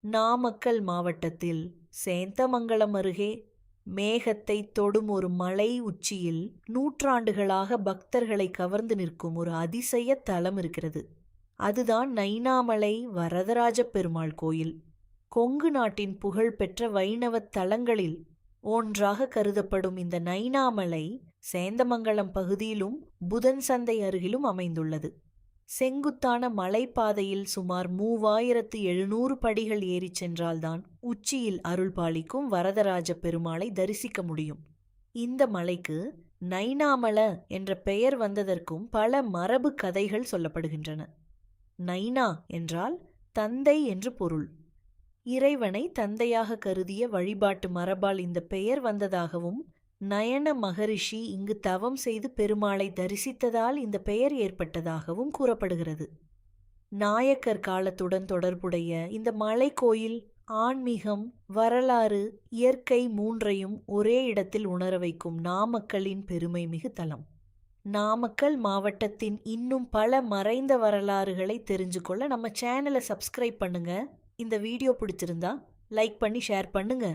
நாமக்கல் மாவட்டத்தில் சேந்தமங்கலம் அருகே மேகத்தை தொடும் ஒரு மலை உச்சியில் நூற்றாண்டுகளாக பக்தர்களை கவர்ந்து நிற்கும் ஒரு அதிசய தலம் இருக்கிறது. அதுதான் நைனாமலை வரதராஜ பெருமாள் கோயில். கொங்கு நாட்டின் புகழ்பெற்ற வைணவத் தலங்களில் ஒன்றாக கருதப்படும் இந்த நைனாமலை சேந்தமங்கலம் பகுதியிலும் புதன் சந்தை அருகிலும் அமைந்துள்ளது. செங்குத்தான மலைப்பாதையில் சுமார் 3700 படிகள் ஏறிச் சென்றால்தான் உச்சியில் அருள் பாலிக்கும் வரதராஜ பெருமாளை தரிசிக்க முடியும். இந்த மலைக்கு நைனாமல என்ற பெயர் வந்ததற்கும் பல மரபு கதைகள் சொல்லப்படுகின்றன. நைனா என்றால் தந்தை என்று பொருள். இறைவனை தந்தையாக கருதிய வழிபாட்டு மரபால் இந்த பெயர் வந்ததாகவும், நயன மகரிஷி இங்கு தவம் செய்து பெருமாளை தரிசித்ததால் இந்த பெயர் ஏற்பட்டதாகவும் கூறப்படுகிறது. நாயக்கர் காலத்துடன் தொடர்புடைய இந்த மலைக்கோயில் ஆன்மீகம், வரலாறு, இயற்கை மூன்றையும் ஒரே இடத்தில் உணர வைக்கும் நாமக்கலின் பெருமை மிகு தலம். நாமக்கல் மாவட்டத்தின் இன்னும் பல மறைந்த வரலாறுகளை தெரிஞ்சுக்கொள்ள நம்ம சேனலை சப்ஸ்கிரைப் பண்ணுங்க. இந்த வீடியோ பிடிச்சிருந்தா லைக் பண்ணி ஷேர் பண்ணுங்க.